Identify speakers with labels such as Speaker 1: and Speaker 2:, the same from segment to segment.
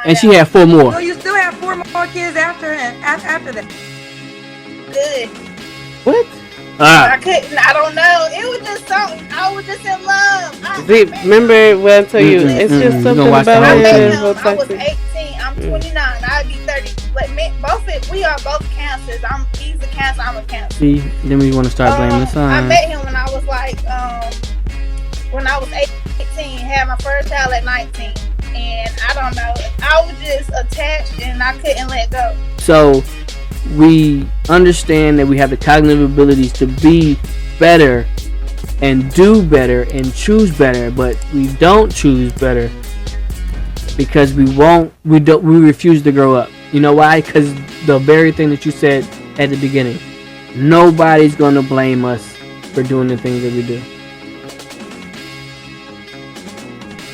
Speaker 1: And she had 4 more.
Speaker 2: So you still have 4 more kids after that?
Speaker 3: Good.
Speaker 4: What?
Speaker 3: I couldn't. I don't know. It was just something. I was just in love.
Speaker 4: Remember when I told you? It's just something about it.
Speaker 3: I met him. I was 18. I'm 29. I'll be 30. But we are both cancers. He's a cancer. I'm a cancer.
Speaker 1: See, then we want to start blaming the sign.
Speaker 3: I met him when I was like, when I was 18. Had my first child at 19. And I don't know. I was just attached and I couldn't let go.
Speaker 1: So we understand that we have the cognitive abilities to be better and do better and choose better, but we don't choose better because we refuse to grow up. You know why? Because the very thing that you said at the beginning, nobody's going to blame us for doing the things that we do.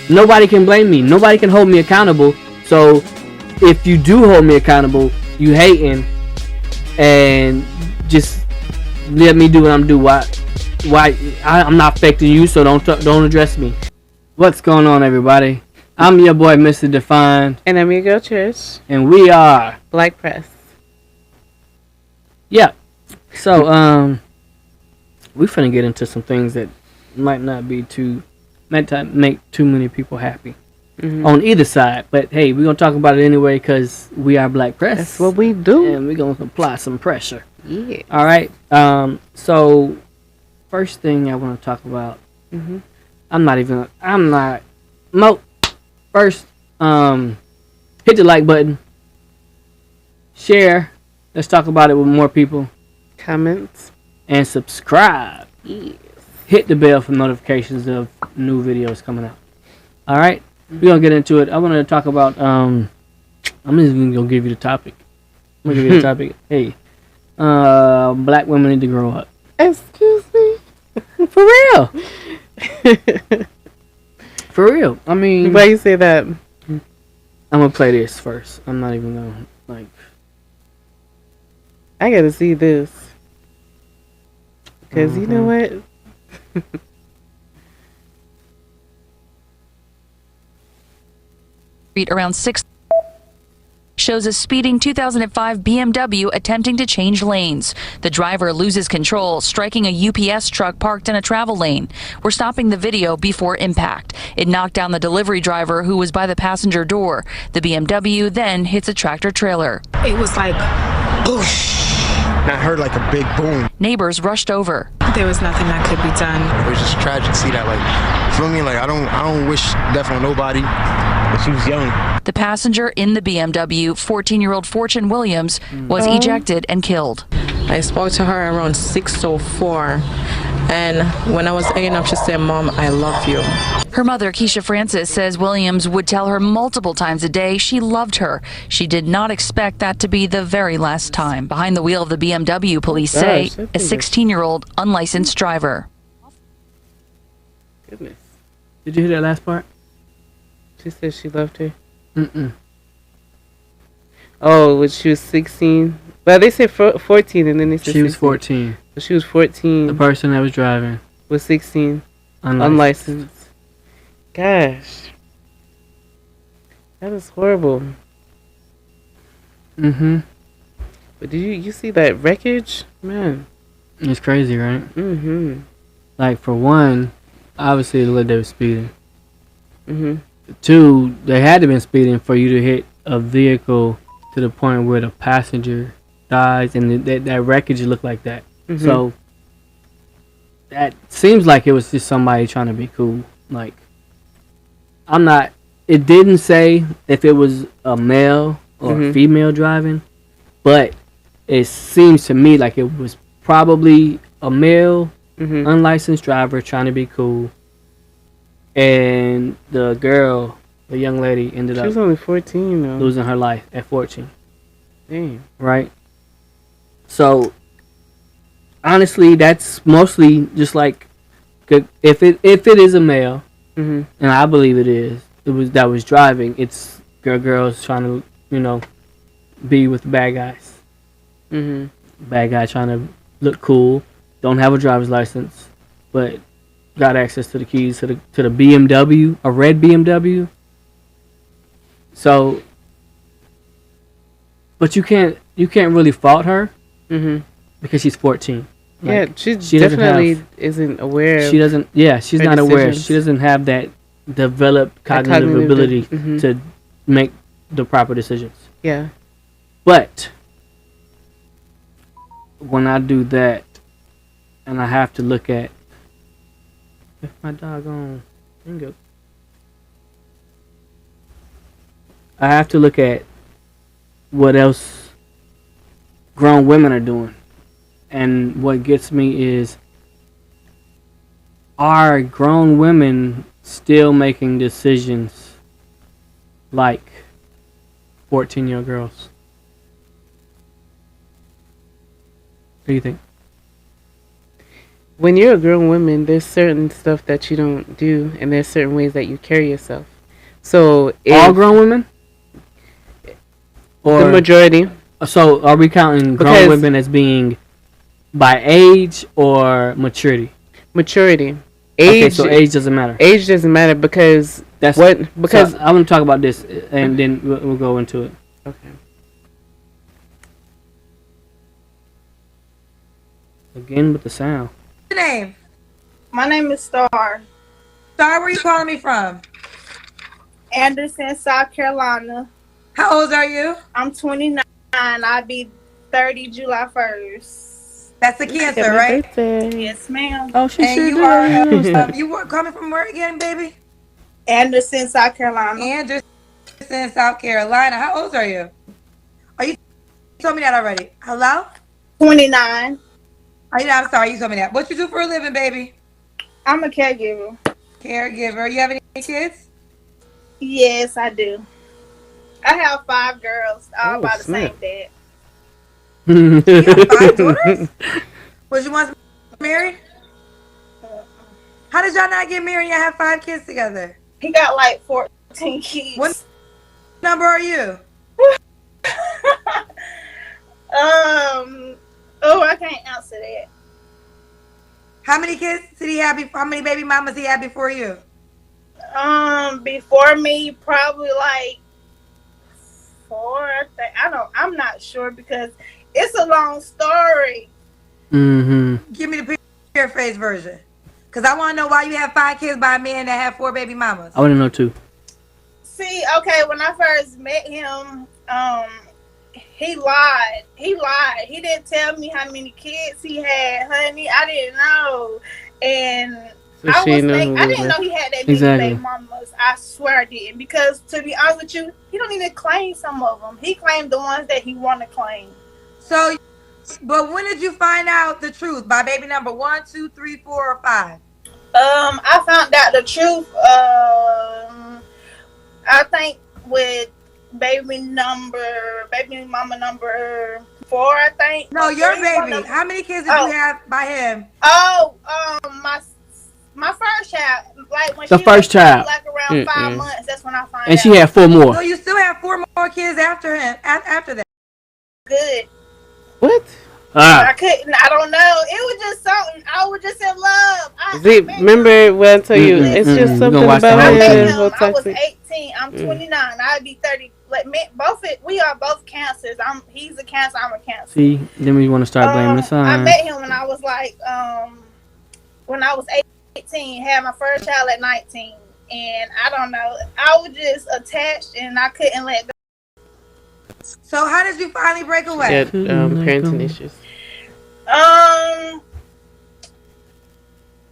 Speaker 1: Nobody can blame me. Nobody can hold me accountable. So if you do hold me accountable, you hating and just let me do what I'm doing. Why I'm not affecting you, so don't address me. What's going on, everybody? I'm your boy, Mr. Defined,
Speaker 4: and I'm your girl, Trish,
Speaker 1: and we are
Speaker 4: Black Press.
Speaker 1: Yeah. So we finna get into some things that might not make too many people happy on either side, but hey, we're gonna talk about it anyway because we are Black Press.
Speaker 4: That's what we do,
Speaker 1: and we're gonna apply some pressure.
Speaker 4: Yeah.
Speaker 1: All right. So first thing I want to talk about. First, hit the like button, share. Let's talk about it with more people.
Speaker 4: Comments
Speaker 1: and subscribe.
Speaker 4: Yes.
Speaker 1: Hit the bell for notifications of new videos coming out. All right, we're gonna get into it. I want to talk about. I'm just gonna give you the topic. I'm gonna give you the topic. Hey, black women need to grow up.
Speaker 4: Excuse me.
Speaker 1: For real. For real. I mean,
Speaker 4: why you say that?
Speaker 1: I'm gonna play this first. I'm not even gonna
Speaker 4: I gotta see this because you know what?
Speaker 5: Around 6 shows a speeding 2005 BMW attempting to change lanes. The driver loses control, striking a UPS truck parked in a travel lane. We're stopping the video before impact. It knocked down the delivery driver who was by the passenger door. The BMW then hits a tractor trailer.
Speaker 6: It was like whoosh. I heard like a big boom.
Speaker 5: Neighbors rushed over.
Speaker 6: There was nothing that could be done.
Speaker 7: It was just tragic to see that. Feel me? I don't wish death on nobody. But she was young.
Speaker 5: The passenger in the BMW, 14-year-old Fortune Williams, was ejected and killed.
Speaker 8: I spoke to her around 6:04, and when I was hanging up, she said, "Mom, I love you."
Speaker 5: Her mother, Keisha Francis, says Williams would tell her multiple times a day she loved her. She did not expect that to be the very last time. Behind the wheel of the BMW, police say, a 16-year-old unlicensed driver.
Speaker 4: Goodness.
Speaker 1: Did you hear that last part?
Speaker 4: She said she loved her. Oh, when she was 16. Well, they said 14, and then they said
Speaker 1: she was
Speaker 4: 16.
Speaker 1: 14.
Speaker 4: So she was 14.
Speaker 1: The person that was driving
Speaker 4: was 16. Unlicensed. Gosh, that is horrible. But did you see that wreckage, man?
Speaker 1: It's crazy, right? Like, for one, obviously they were speeding. 2, they had to been speeding for you to hit a vehicle to the point where the passenger dies, and that wreckage looked like that. So that seems like it was just somebody trying to be cool. It didn't say if it was a male or a female driving, but it seems to me like it was probably a male unlicensed driver trying to be cool, and the young lady ended up.
Speaker 4: She was only 14 though.
Speaker 1: Losing her life at 14.
Speaker 4: Damn.
Speaker 1: Right. So honestly, that's mostly just like, if it is a male, and I believe that was driving. It's girls trying to be with the bad guys. Bad guy trying to look cool, don't have a driver's license, but got access to the keys to the BMW, a red BMW. So But you can't really fault her
Speaker 4: Mm-hmm.
Speaker 1: because she's 14.
Speaker 4: Yeah,
Speaker 1: Like,
Speaker 4: she
Speaker 1: doesn't
Speaker 4: definitely
Speaker 1: have-
Speaker 4: isn't aware.
Speaker 1: She doesn't. Yeah, she's
Speaker 4: her
Speaker 1: not aware.
Speaker 4: decisions.
Speaker 1: She doesn't have that developed cognitive ability
Speaker 4: Mhm.
Speaker 1: to make the proper decisions.
Speaker 4: Yeah.
Speaker 1: But when I do that, and I have to look at if my doggone bingo, I have to look at what else grown women are doing, and what gets me is, are grown women still making decisions like 14-year-old girls? What do you think?
Speaker 4: When you're a grown woman, there's certain stuff that you don't do, and there's certain ways that you carry yourself. So
Speaker 1: All
Speaker 4: if
Speaker 1: grown women?
Speaker 4: the
Speaker 1: Or
Speaker 4: majority,
Speaker 1: so are we counting grown
Speaker 4: Because-
Speaker 1: women as being by age or maturity?
Speaker 4: maturity,
Speaker 1: Okay,
Speaker 4: age,
Speaker 1: so age doesn't matter.
Speaker 4: age doesn't matter because
Speaker 1: That's
Speaker 4: what? Because
Speaker 1: so I want to talk about this, and then we'll go into it.
Speaker 4: okay.
Speaker 1: Again with the sound.
Speaker 2: What's your name?
Speaker 3: My name is Star
Speaker 2: Star, where you calling me from?
Speaker 3: Anderson, South Carolina.
Speaker 2: How old are you?
Speaker 3: I'm 29. I'll be 30 July 1st.
Speaker 2: That's a Cancer,
Speaker 4: Happy
Speaker 2: right?
Speaker 4: birthday.
Speaker 3: Yes, ma'am.
Speaker 1: Oh, she
Speaker 2: And
Speaker 1: sure
Speaker 2: you
Speaker 1: did.
Speaker 2: are you were coming from where again, baby?
Speaker 3: Anderson, South Carolina.
Speaker 2: Anderson, South Carolina. How old are you? You told me that already. Hello?
Speaker 3: 29.
Speaker 2: I'm sorry, you told me that. What you do for a living, baby?
Speaker 3: I'm a caregiver.
Speaker 2: Caregiver. You have any kids?
Speaker 3: Yes, I do. I have 5 girls, all
Speaker 4: Oh,
Speaker 3: by the
Speaker 4: snap.
Speaker 3: same dad.
Speaker 2: You have 5 daughters? Was you once married? How did y'all not get married and y'all have 5 kids together?
Speaker 3: He got like 14 kids.
Speaker 2: What number are you?
Speaker 3: Oh, I can't answer that.
Speaker 2: How many kids did he have before? How many baby mamas he had before you?
Speaker 3: Before me, probably like 4. I'm not sure because it's a long story.
Speaker 1: Mm-hmm.
Speaker 2: Give me the paraphrase version. Because I want to know why you have 5 kids by a man that had 4 baby mamas.
Speaker 1: I want to know too.
Speaker 3: See, okay, when I first met him, he lied. He didn't tell me how many kids he had, honey. I didn't know. And
Speaker 4: So
Speaker 3: I
Speaker 4: she
Speaker 3: was
Speaker 4: know
Speaker 3: like,
Speaker 4: who
Speaker 3: I
Speaker 4: it
Speaker 3: didn't
Speaker 4: was.
Speaker 3: know he had that many
Speaker 1: Exactly.
Speaker 3: baby mamas. I swear I didn't. Because to be honest with you, he don't even claim some of them. He claimed the ones that he want to claim.
Speaker 2: So, but when did you find out the truth? By baby number 1, 2, 3, 4, or 5?
Speaker 3: I found out the truth. I think with baby mama number 4, I think.
Speaker 2: No, your
Speaker 3: Baby
Speaker 2: baby. How many kids did
Speaker 3: Oh.
Speaker 2: you have by him?
Speaker 3: My first child, like when
Speaker 1: The
Speaker 3: she
Speaker 1: first
Speaker 3: was
Speaker 1: child.
Speaker 3: like around 5
Speaker 4: Mm-mm.
Speaker 3: months. That's when I found
Speaker 1: And
Speaker 3: out.
Speaker 1: she had 4 more.
Speaker 2: So you still have 4 more kids after him. After that.
Speaker 3: Good.
Speaker 4: What?
Speaker 3: I couldn't. I don't know. It was just something. I was just in love.
Speaker 4: See, remember when I tell you,
Speaker 1: Mm-mm,
Speaker 4: it's
Speaker 1: mm-mm.
Speaker 4: just
Speaker 1: You
Speaker 4: something
Speaker 1: gonna watch the
Speaker 4: about
Speaker 3: I
Speaker 1: whole
Speaker 4: him
Speaker 3: met
Speaker 1: thing.
Speaker 4: that's
Speaker 3: him.
Speaker 4: so
Speaker 3: I was
Speaker 4: toxic.
Speaker 3: 18. I'm 29. I'd be 30. Like we are both cancers. He's a cancer. I'm a cancer.
Speaker 1: See, then we want to start blaming the
Speaker 3: I
Speaker 1: signs.
Speaker 3: met him when I was like when I was 18. Had my first child at 19, and I don't know. I was just attached, and I couldn't let go.
Speaker 2: So how did you finally break
Speaker 4: She
Speaker 2: away?
Speaker 4: had parenting issues.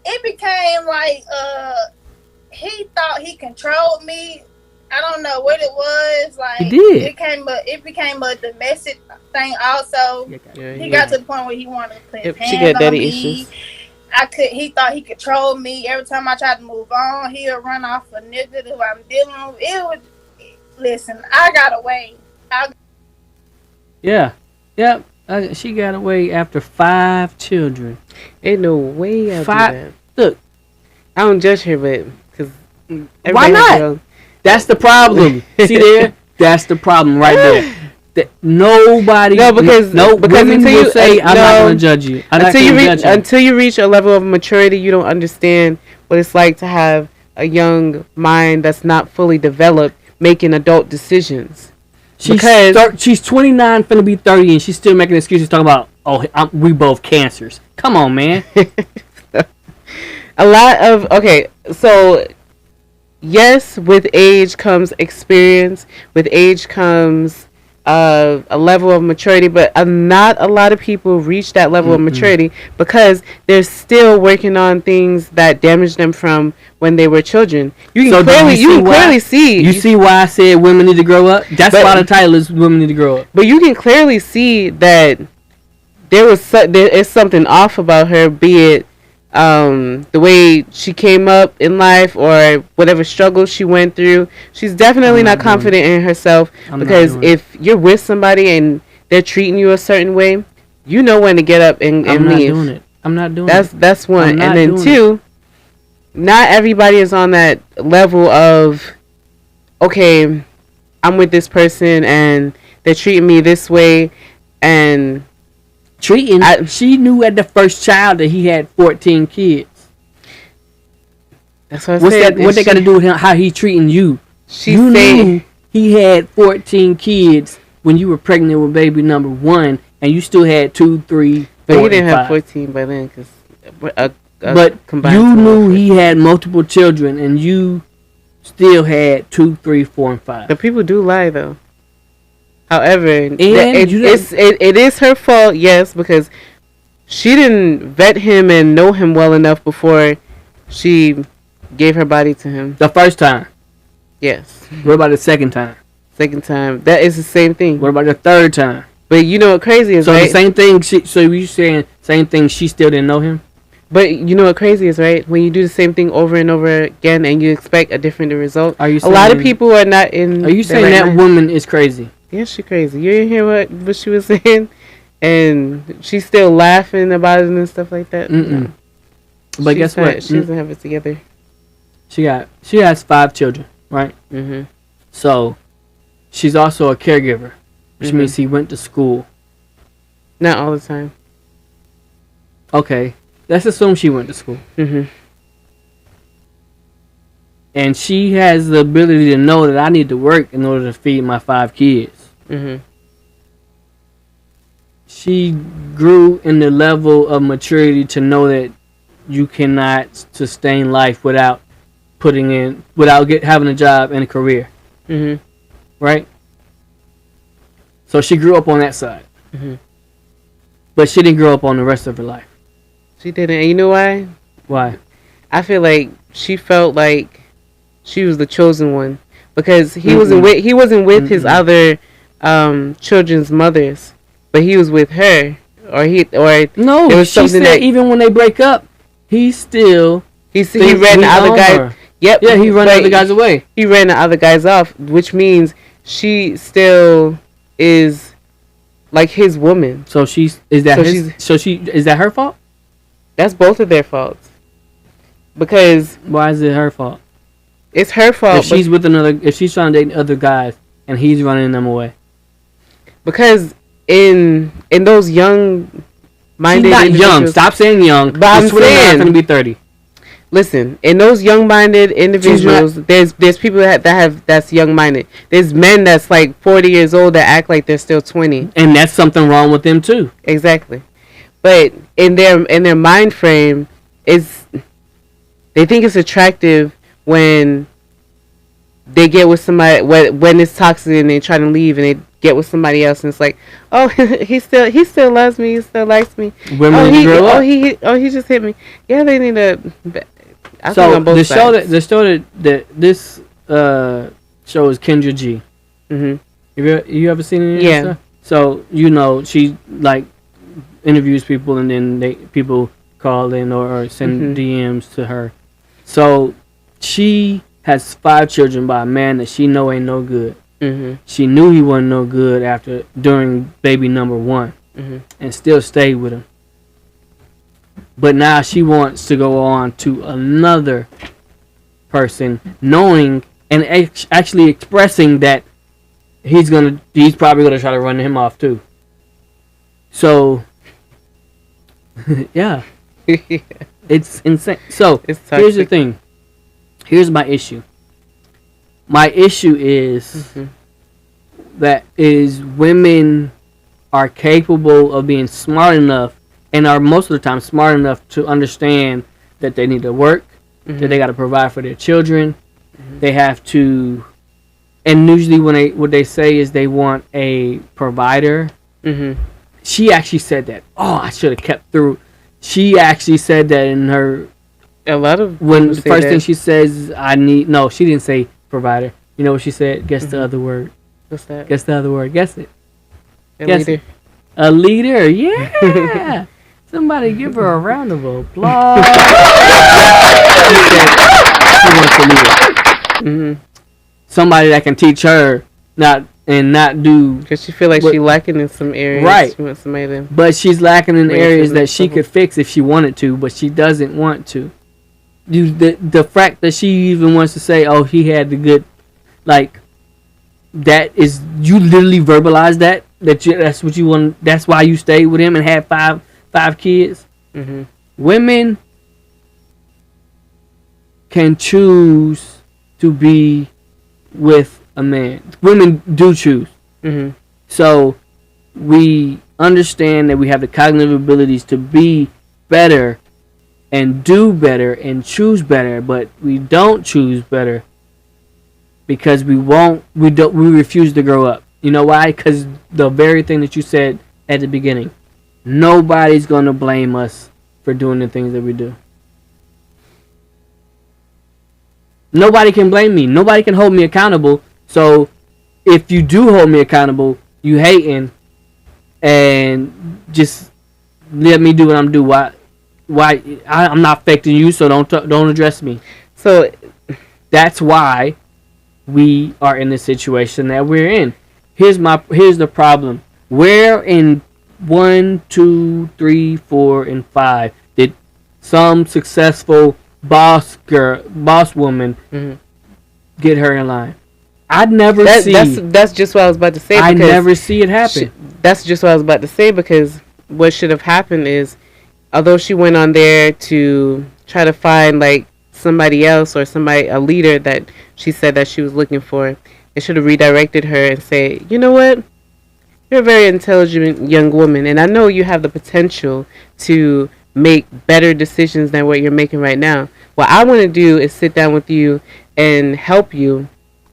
Speaker 3: It became like he thought he controlled me. I don't know what it was. Like
Speaker 1: He did.
Speaker 3: it became a domestic thing also.
Speaker 4: Yeah,
Speaker 3: He got to the point where he wanted to put his
Speaker 4: Yep, she
Speaker 3: hands
Speaker 4: got daddy
Speaker 3: on me.
Speaker 4: issues.
Speaker 3: He thought he controlled me. Every time I tried to move on, he'll run off a nigga who I'm dealing with. It was listen, I got away.
Speaker 1: Yeah. Yep. She got away after 5 children.
Speaker 4: Ain't no way I
Speaker 1: 5.
Speaker 4: do that.
Speaker 1: Look,
Speaker 4: I don't judge her, but because
Speaker 1: why not? That's the problem. See there? That's the problem right there. That nobody.
Speaker 4: No, because
Speaker 1: women
Speaker 4: until
Speaker 1: will
Speaker 4: you
Speaker 1: say, "I'm not
Speaker 4: no,
Speaker 1: gonna judge you." I'm not
Speaker 4: until
Speaker 1: gonna
Speaker 4: you
Speaker 1: judge
Speaker 4: reach
Speaker 1: you.
Speaker 4: until you reach a level of maturity, you don't understand what it's like to have a young mind that's not fully developed making adult decisions.
Speaker 1: She's 29, finna be 30, and she's still making excuses talking about, we both cancers. Come on, man.
Speaker 4: A lot of so yes, with age comes experience. With age comes a level of maturity, but not a lot of people reach that level of maturity because they're still working on things that damaged them from when they were children. You can clearly see.
Speaker 1: You see why I said women need to grow up? That's why the title is "Women Need to Grow Up."
Speaker 4: But you can clearly see that there is something off about her, be it the way she came up in life or whatever struggle she went through. She's definitely not confident in herself because if you're with somebody and they're treating you a certain way, you know when to get up and leave.
Speaker 1: I'm not doing it.
Speaker 4: That's one. And then two, not everybody is on that level of, okay, I'm with this person and they're treating me this way and
Speaker 1: she knew at the first child that he had 14 kids.
Speaker 4: That's what I said.
Speaker 1: What they got to do with him? How he treating you? You knew he had 14 kids when you were pregnant with baby number 1, and you still had 2, 3, 4,
Speaker 4: but he didn't have
Speaker 1: 5.
Speaker 4: 14 by then because.
Speaker 1: But you knew he had multiple children, and you still had 2, 3, 4, and 5.
Speaker 4: But people do lie though. However, it is her fault, yes, because she didn't vet him and know him well enough before she gave her body to him.
Speaker 1: The first time?
Speaker 4: Yes.
Speaker 1: What about the second time?
Speaker 4: Second time. That is the same thing.
Speaker 1: What about the third time?
Speaker 4: But you know what crazy is,
Speaker 1: right?
Speaker 4: So
Speaker 1: the same thing, so you saying same thing, she still didn't know him?
Speaker 4: But you know what crazy is, right? When you do the same thing over and over again and you expect a different result. A lot of people are not in.
Speaker 1: Are you saying that woman is crazy?
Speaker 4: Yeah, she's crazy. You didn't hear what she was saying? And she's still laughing about it and stuff like that.
Speaker 1: No. But guess what?
Speaker 4: She doesn't have it together.
Speaker 1: She has 5 children, right?
Speaker 4: Mm-hmm.
Speaker 1: So she's also a caregiver, which means he went to school.
Speaker 4: Not all the time.
Speaker 1: Okay, let's assume she went to school.
Speaker 4: Mm-hmm.
Speaker 1: And she has the ability to know that I need to work in order to feed my 5 kids.
Speaker 4: Mm-hmm.
Speaker 1: She grew in the level of maturity to know that you cannot sustain life without having a job and a career.
Speaker 4: Mm-hmm.
Speaker 1: Right? So she grew up on that side.
Speaker 4: Mm-hmm.
Speaker 1: But she didn't grow up on the rest of her life.
Speaker 4: She didn't. And you know why?
Speaker 1: Why?
Speaker 4: I feel like she felt like she was the chosen one because he wasn't with his other children's mothers, but he was with her.
Speaker 1: No, there was she said that even when they break up, he ran the other guy.
Speaker 4: Yep.
Speaker 1: Yeah, he ran the other guys away.
Speaker 4: He ran the other guys off, which means she still is like his woman.
Speaker 1: So is that her fault?
Speaker 4: That's both of their faults. Because
Speaker 1: why is it her fault?
Speaker 4: It's her fault.
Speaker 1: If she's trying to date other guys and he's running them away.
Speaker 4: Because in those young-minded,
Speaker 1: she's not young. Stop saying young.
Speaker 4: But I'm saying,
Speaker 1: going to be 30.
Speaker 4: Listen, in those young-minded individuals, there's people that's young-minded. There's men that's like 40 years old that act like they're still 20,
Speaker 1: and that's something wrong with them too.
Speaker 4: Exactly, but in their mind frame, they think it's attractive when they get with somebody when it's toxic and they try to leave and they get with somebody else and it's like, oh, he still loves me, he still likes me.
Speaker 1: Women grow up.
Speaker 4: He just hit me. Yeah, they need to.
Speaker 1: So the show that this show is Kendra G. Mm-hmm. You ever seen it?
Speaker 4: Yeah.
Speaker 1: Stuff? So she like interviews people and then people call in or send DMs to her. So she has 5 children by a man that she know ain't no good. Mm-hmm. She knew he wasn't no good during baby number 1, and still stayed with him. But now she wants to go on to another person, knowing and actually expressing that he's probably gonna try to run him off too. So, yeah, it's insane. So here's the thing. Here's my issue. My issue is that is women are capable of being smart enough, and are most of the time smart enough to understand that they need to work, that they got to provide for their children. They have to, and usually what they say is they want a provider. She actually said that. Oh, I should have kept through. She actually said that in her.
Speaker 4: A lot of
Speaker 1: when the first thing she says, I need. No, she didn't say provider. You know what she said? Guess the other word.
Speaker 4: What's that?
Speaker 1: Guess the other word. Guess it.
Speaker 4: A
Speaker 1: Guess
Speaker 4: leader.
Speaker 1: it. A leader. Yeah. Somebody give her a round of applause. She said she wants a leader. Somebody that can teach her not do.
Speaker 4: Because she feel like she lacking in some areas.
Speaker 1: Right.
Speaker 4: She wants somebody to.
Speaker 1: But she's lacking in areas that she
Speaker 4: trouble.
Speaker 1: could fix if she wanted to, but she doesn't want to. The fact that she even wants to say, "Oh, he had the good," like that is you literally verbalize that's what you want. That's why you stayed with him and had five kids. Women can choose to be with a man. Women do choose. So we understand that we have the cognitive abilities to be better and do better and choose better, but we don't choose better because we refuse to grow up. You know why? Because the very thing that you said at the beginning, nobody's going to blame us for doing the things that we do. Nobody can blame me. Nobody can hold me accountable. So if you do hold me accountable, you hating and just let me do what I'm doing. Why I'm not affecting you, so don't address me. So that's why we are in the situation that we're in. Here's the problem. Where in 1, 2, 3, 4, and 5 did some successful boss woman get her in line? I'd never see.
Speaker 4: That's just what I was about to say.
Speaker 1: I never see it happen.
Speaker 4: That's just what I was about to say, because what should have happened is, although she went on there to try to find like somebody else or a leader that she said that she was looking for, it should have redirected her and say, you know what? You're a very intelligent young woman, and I know you have the potential to make better decisions than what you're making right now. What I want to do is sit down with you and help you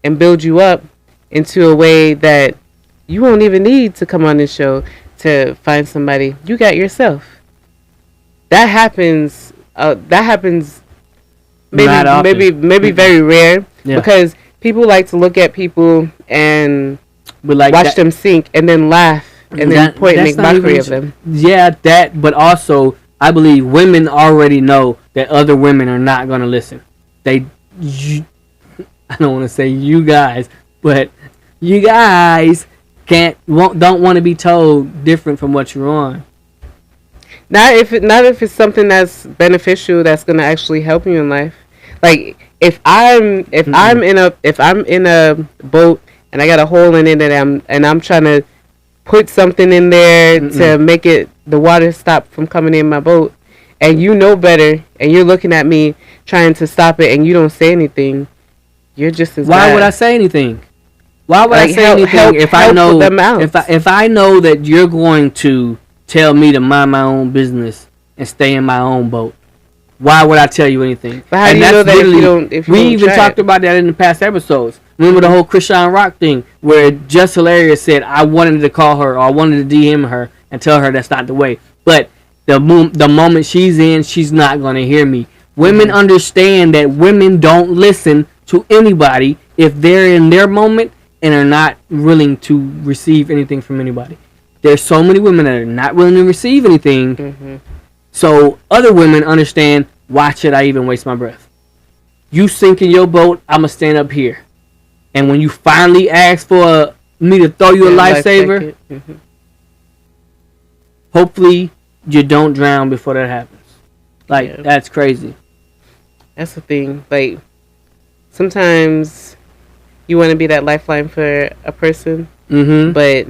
Speaker 4: and build you up into a way that you won't even need to come on this show to find somebody. You got yourself. That happens. Maybe very rare, because people like to look at people and watch them sink and then laugh and then point and make mockery of them.
Speaker 1: Yeah, that. But also, I believe women already know that other women are not going to listen. I don't want to say you guys, but you guys don't want to be told different from what you're on.
Speaker 4: Not if it's something that's beneficial, that's gonna actually help you in life. Like if I'm in a boat and I got a hole in it and I'm trying to put something in there to make the water stop from coming in my boat, and you know better and you're looking at me trying to stop it and you don't say anything, you're just as
Speaker 1: Why
Speaker 4: bad.
Speaker 1: would I say anything? Why would I say anything if I know if I know that you're going to tell me to mind my own business and stay in my own boat? Why would I tell you anything?
Speaker 4: But how do you know that if you
Speaker 1: we
Speaker 4: don't
Speaker 1: even
Speaker 4: try
Speaker 1: talked
Speaker 4: it?
Speaker 1: about that in the past episodes. Remember the whole Christian Rock thing where Just Hilarious said, I wanted to call her or I wanted to DM her and tell her that's not the way. But the moment she's in, she's not going to hear me. Women understand that women don't listen to anybody if they're in their moment and are not willing to receive anything from anybody. There's so many women that are not willing to receive anything. So other women understand, why should I even waste my breath? You sink in your boat, I'm going to stand up here. And when you finally ask for me to throw you a lifesaver, hopefully you don't drown before that happens. That's crazy.
Speaker 4: That's the thing. Like, sometimes you want to be that lifeline for a person, but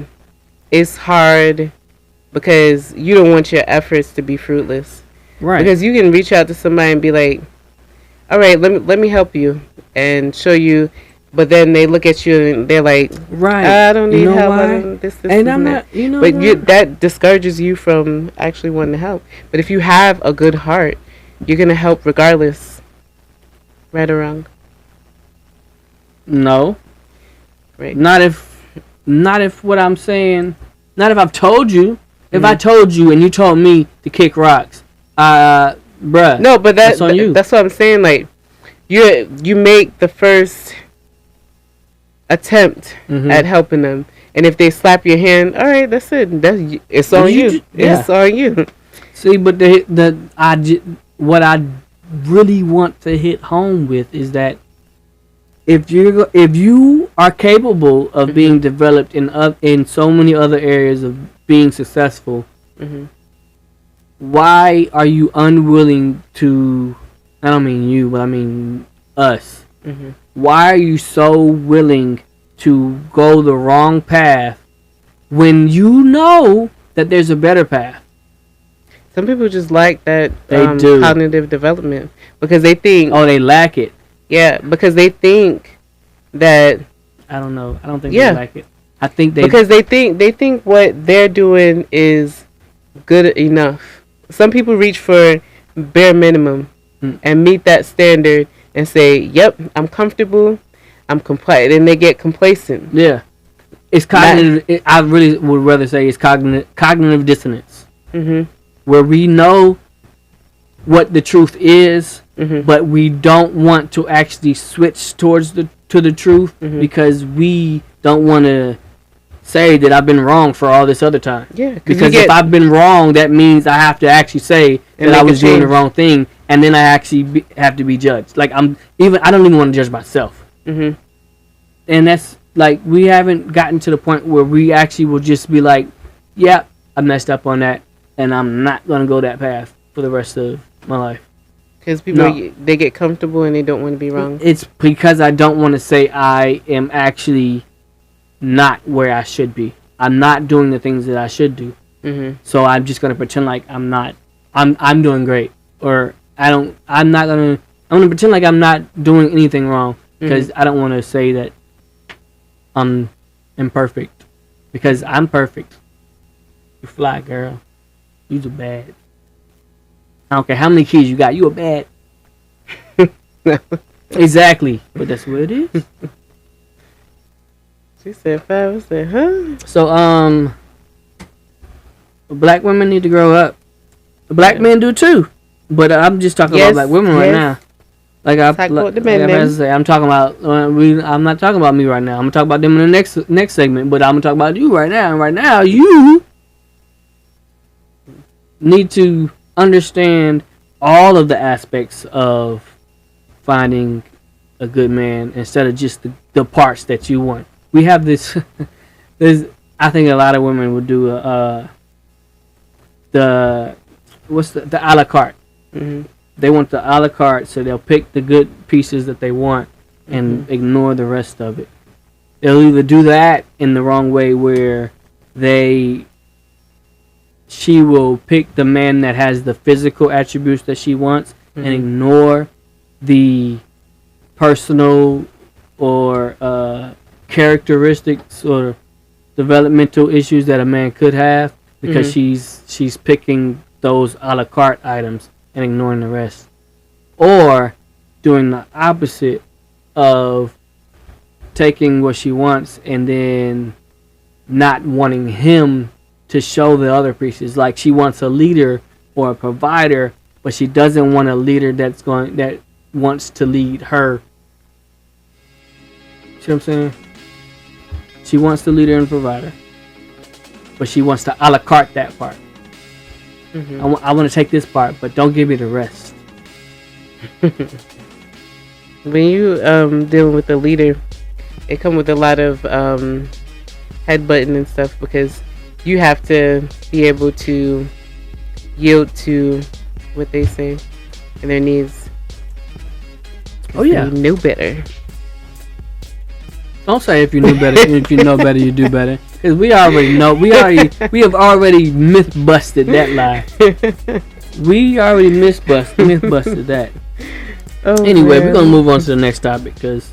Speaker 4: it's hard because you don't want your efforts to be fruitless. Right. Because you can reach out to somebody and be like, all right, let me help you and show you but then they look at you and they're like,
Speaker 1: Right.
Speaker 4: I don't need
Speaker 1: You know
Speaker 4: help.
Speaker 1: why?
Speaker 4: I don't, this,
Speaker 1: And I'm
Speaker 4: that.
Speaker 1: not, you know
Speaker 4: But
Speaker 1: what?
Speaker 4: that discourages you from actually wanting to help. But if you have a good heart, you're gonna help regardless. Right or wrong?
Speaker 1: No.
Speaker 4: Right.
Speaker 1: Not if what I'm saying, not if I've told you. If I told you and you told me to kick rocks, bruh.
Speaker 4: No, but
Speaker 1: that's on you.
Speaker 4: That's what I'm saying. Like, you make the first attempt at helping them, and if they slap your hand, all right, that's it. It's on you. It's on you.
Speaker 1: See, but what I really want to hit home with is that if you are capable of being developed in so many other areas of being successful, why are you unwilling to? I don't mean you, but I mean us. Why are you so willing to go the wrong path when you know that there's a better path?
Speaker 4: Some people just like that
Speaker 1: They do.
Speaker 4: cognitive development because they think,
Speaker 1: Oh, they lack it.
Speaker 4: yeah, because they think that
Speaker 1: I don't know. I don't think
Speaker 4: Yeah.
Speaker 1: they like it. I think
Speaker 4: because they think what they're doing is good enough. Some people reach for bare minimum and meet that standard and say, "Yep, I'm comfortable. I'm compliant," and they get complacent.
Speaker 1: Yeah, it's cognitive. I really would rather say it's cognitive dissonance, where we know what the truth is, but we don't want to actually switch towards the truth because we don't want to say that I've been wrong for all this other time.
Speaker 4: Yeah,
Speaker 1: because if I've been wrong, that means I have to actually say that I was doing the wrong thing, and then I actually have to be judged. Like I don't even want to judge myself. And that's like we haven't gotten to the point where we actually will just be like, yeah, I messed up on that, and I'm not gonna go that path for the rest of my life.
Speaker 4: Because people they get comfortable and they don't want to be wrong.
Speaker 1: It's because I don't want to say I am actually not where I should be. I'm not doing the things that I should do. So I'm just gonna pretend like I'm not. I'm doing great, or I'm gonna pretend like I'm not doing anything wrong because I don't want to say that I'm imperfect because I'm perfect. You fly, girl. You's a bad. I don't care how many kids you got. You a bad. Exactly, but that's what it is.
Speaker 4: She said 5. I said, huh?
Speaker 1: So black women need to grow up. Black men do too, but I'm just talking about black women right now. Like I'm talking about. I'm not talking about me right now. I'm gonna talk about them in the next segment. But I'm gonna talk about you right now. And right now, you need to understand all of the aspects of finding a good man instead of just the parts that you want. We have this. I think a lot of women would do the a la carte. They want the a la carte, so they'll pick the good pieces that they want and ignore the rest of it. They'll either do that in the wrong way where she will pick the man that has the physical attributes that she wants and ignore the personal or characteristics or developmental issues that a man could have because she's picking those a la carte items and ignoring the rest, or doing the opposite of taking what she wants and then not wanting him to show the other pieces. Like she wants a leader or a provider, but she doesn't want a leader that wants to lead her. See what I'm saying? She wants the leader and provider, but she wants to a la carte that part. I want to take this part, but don't give me the rest.
Speaker 4: When you dealing with a leader, it comes with a lot of headbutting and stuff because you have to be able to yield to what they say and their needs.
Speaker 1: Oh yeah,
Speaker 4: you know better.
Speaker 1: Don't say if you knew better. If you know better, you do better. Because we already know. We have already myth busted that lie. We already myth busted that. Oh, anyway, we're gonna move on to the next topic because